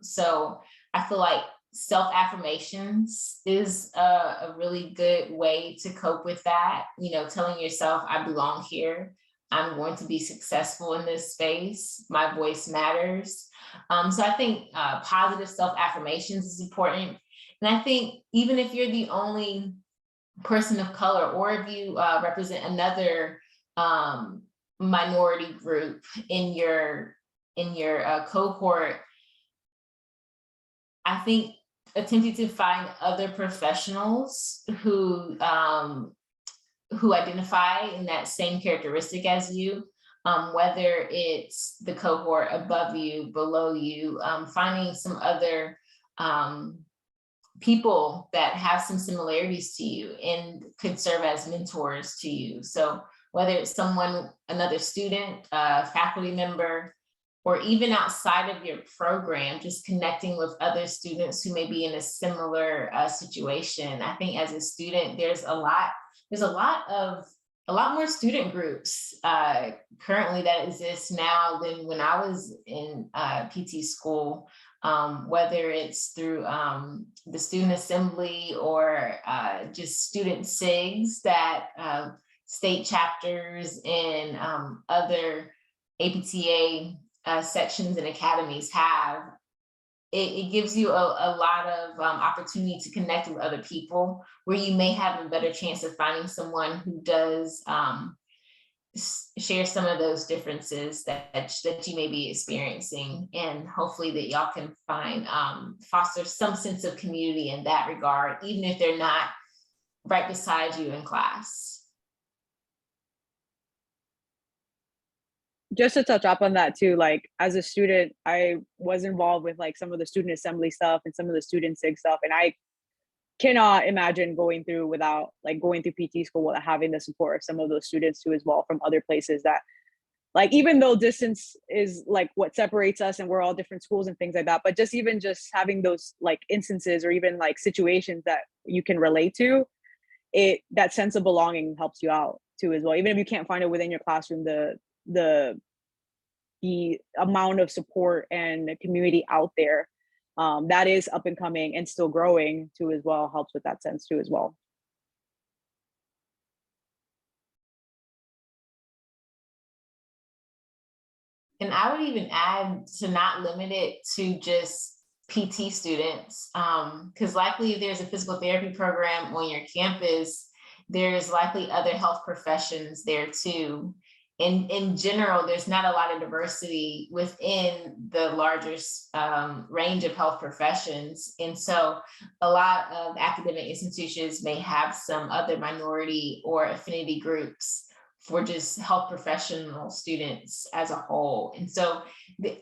So I feel like self-affirmations is a really good way to cope with that. You know, telling yourself, I belong here. I'm going to be successful in this space. My voice matters. So I think positive self-affirmations is important. And I think even if you're the only person of color, or if you represent another minority group in your cohort, I think attempting to find other professionals who identify in that same characteristic as you, whether it's the cohort above you, below you, finding some other people that have some similarities to you and could serve as mentors to you. So whether it's another student, faculty member, or even outside of your program, just connecting with other students who may be in a similar situation. I think as a student, there's a lot more student groups currently that exist now than when I was in PT school, whether it's through the student assembly or just student SIGs that state chapters and other APTA sections and academies have. It gives you a lot of opportunity to connect with other people, where you may have a better chance of finding someone who does share some of those differences that you may be experiencing, and hopefully that y'all can find foster some sense of community in that regard, even if they're not right beside you in class. Just to touch up on that too, like as a student, I was involved with like some of the student assembly stuff and some of the student SIG stuff. And I cannot imagine going through PT school without having the support of some of those students too as well from other places that, like, even though distance is like what separates us and we're all different schools and things like that, but just having those like instances or even like situations that you can relate to, that sense of belonging helps you out too as well. Even if you can't find it within your classroom, the amount of support and community out there that is up and coming and still growing too as well helps with that sense too as well. And I would even add to not limit it to just PT students, because likely if there's a physical therapy program on your campus, there's likely other health professions there too. In general, there's not a lot of diversity within the larger range of health professions. And so a lot of academic institutions may have some other minority or affinity groups for just health professional students as a whole. And so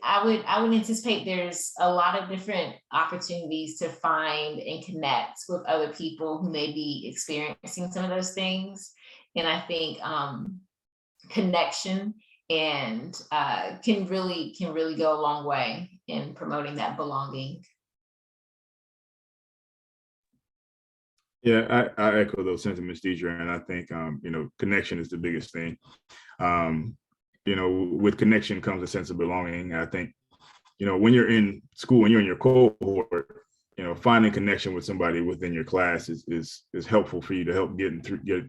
I would anticipate there's a lot of different opportunities to find and connect with other people who may be experiencing some of those things. And I think connection and can really go a long way in promoting that belonging. Yeah, I echo those sentiments, Deidre, and I think connection is the biggest thing. With connection comes a sense of belonging. I think, when you're in school, when you're in your cohort, finding connection with somebody within your class is helpful for you to help get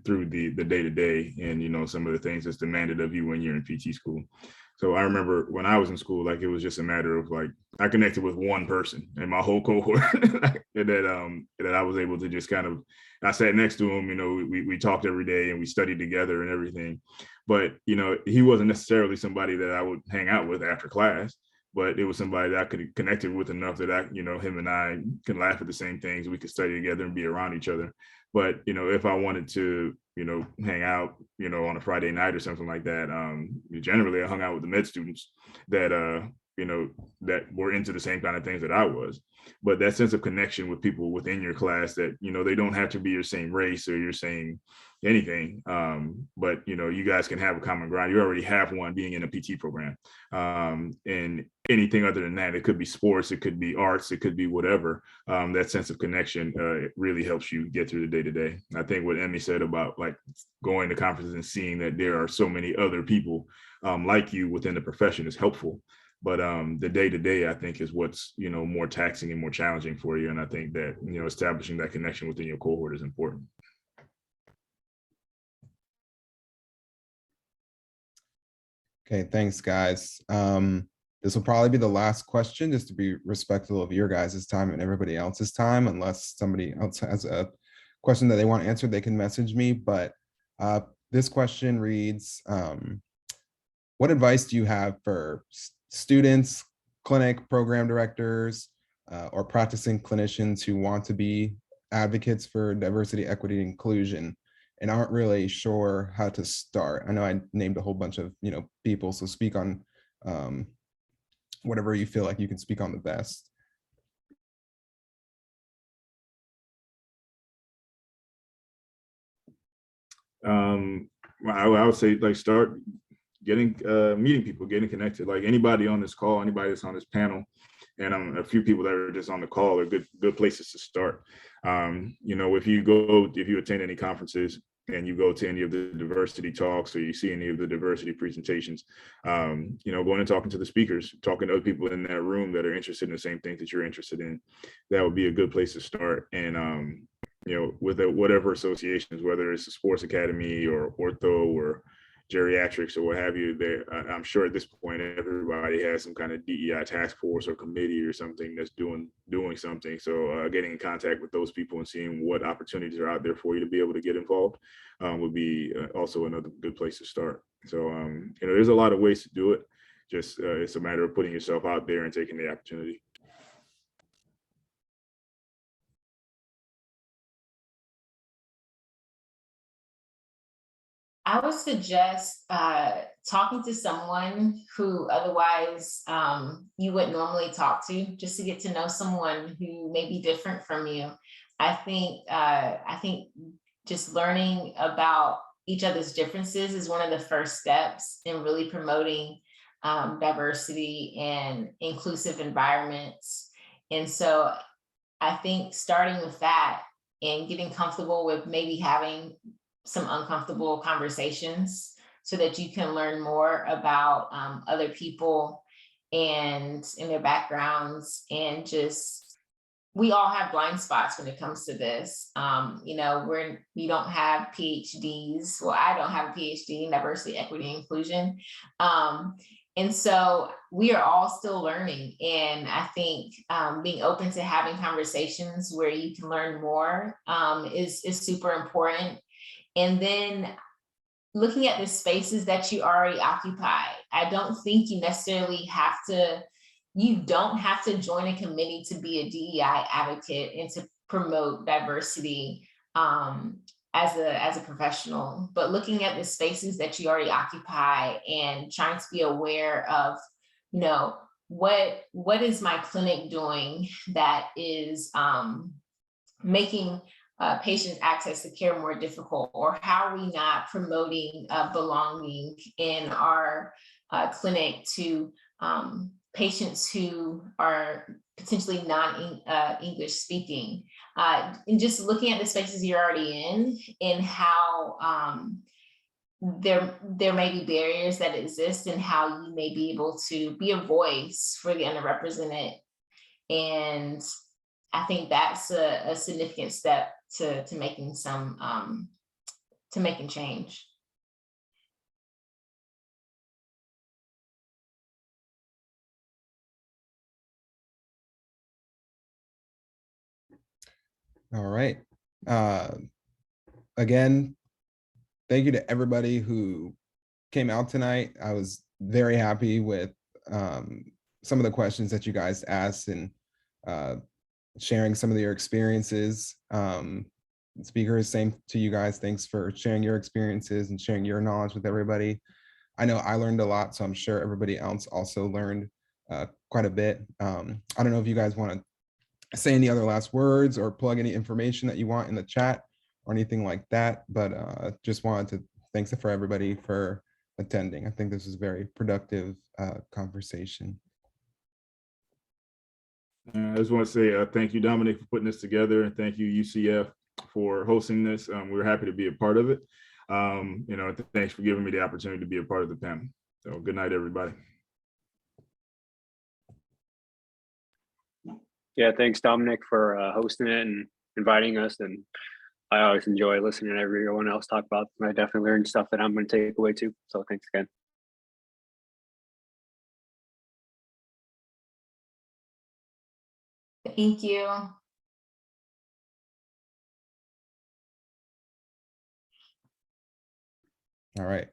through the day-to-day and some of the things that's demanded of you when you're in PT school. So I remember when I was in school, like it was just a matter of like I connected with one person in my whole cohort that I was able to just I sat next to him, we talked every day and we studied together and everything. But he wasn't necessarily somebody that I would hang out with after class, but it was somebody that I could connect with enough that him and I can laugh at the same things. We could study together and be around each other. But, if I wanted to, hang out, on a Friday night or something like that, generally I hung out with the med students that, that were into the same kind of things that I was. But that sense of connection with people within your class that, they don't have to be your same race or your same anything, but you guys can have a common ground. You already have one being in a PT program, and anything other than that, it could be sports, it could be arts, it could be whatever. That sense of connection, it really helps you get through the day-to-day. I think what Emmy said about like going to conferences and seeing that there are so many other people like you within the profession is helpful. But the day-to-day, I think, is what's more taxing and more challenging for you. And I think that establishing that connection within your cohort is important. Okay, thanks, guys. This will probably be the last question, just to be respectful of your guys' time and everybody else's time. Unless somebody else has a question that they want answered, they can message me. But this question reads, what advice do you have for students, clinic program directors, or practicing clinicians who want to be advocates for diversity, equity, and inclusion and aren't really sure how to start? I know I named a whole bunch of people, so speak on whatever you feel like you can speak on the best. I would say like start getting meeting people, getting connected. Like anybody on this call, anybody that's on this panel, and a few people that are just on the call are good places to start. If you attend any conferences and you go to any of the diversity talks or you see any of the diversity presentations, going and talking to the speakers, talking to other people in that room that are interested in the same things that you're interested in, that would be a good place to start. And with whatever associations, whether it's a sports academy or ortho or geriatrics or what have you, I'm sure at this point everybody has some kind of DEI task force or committee or something that's doing something. So getting in contact with those people and seeing what opportunities are out there for you to be able to get involved would be also another good place to start. So there's a lot of ways to do it. Just it's a matter of putting yourself out there and taking the opportunity. I would suggest talking to someone who otherwise you wouldn't normally talk to, just to get to know someone who may be different from you. I think just learning about each other's differences is one of the first steps in really promoting diversity and inclusive environments. And so I think starting with that and getting comfortable with maybe having some uncomfortable conversations so that you can learn more about other people and in their backgrounds. And just, we all have blind spots when it comes to this. We don't have PhDs. Well, I don't have a PhD in diversity, equity, and inclusion. And so we are all still learning. And I think being open to having conversations where you can learn more is super important. And then looking at the spaces that you already occupy. I don't think you necessarily have to, you don't have to join a committee to be a DEI advocate and to promote diversity as a professional, but looking at the spaces that you already occupy and trying to be aware of, you know, what is my clinic doing that is making patients' access to care more difficult, or how are we not promoting belonging in our clinic to patients who are potentially non-English speaking, and just looking at the spaces you're already in and how there may be barriers that exist and how you may be able to be a voice for the underrepresented. And I think that's a significant step to making to making change. All right. Again, thank you to everybody who came out tonight. I was very happy with some of the questions that you guys asked and sharing some of your experiences. Speakers, same to you guys. Thanks for sharing your experiences and sharing your knowledge with everybody. I know I learned a lot, so I'm sure everybody else also learned quite a bit. I don't know if you guys want to say any other last words or plug any information that you want in the chat or anything like that, but just wanted to thanks for everybody for attending. I think this was a very productive conversation. I just want to say thank you, Dominic, for putting this together, and thank you, UCF, for hosting this. We're happy to be a part of it. You know, thanks for giving me the opportunity to be a part of the panel. So good night, everybody. Yeah, thanks, Dominic, for hosting it and inviting us. And I always enjoy listening to everyone else talk about them. I definitely learned stuff that I'm going to take away too. So thanks again. Thank you. All right.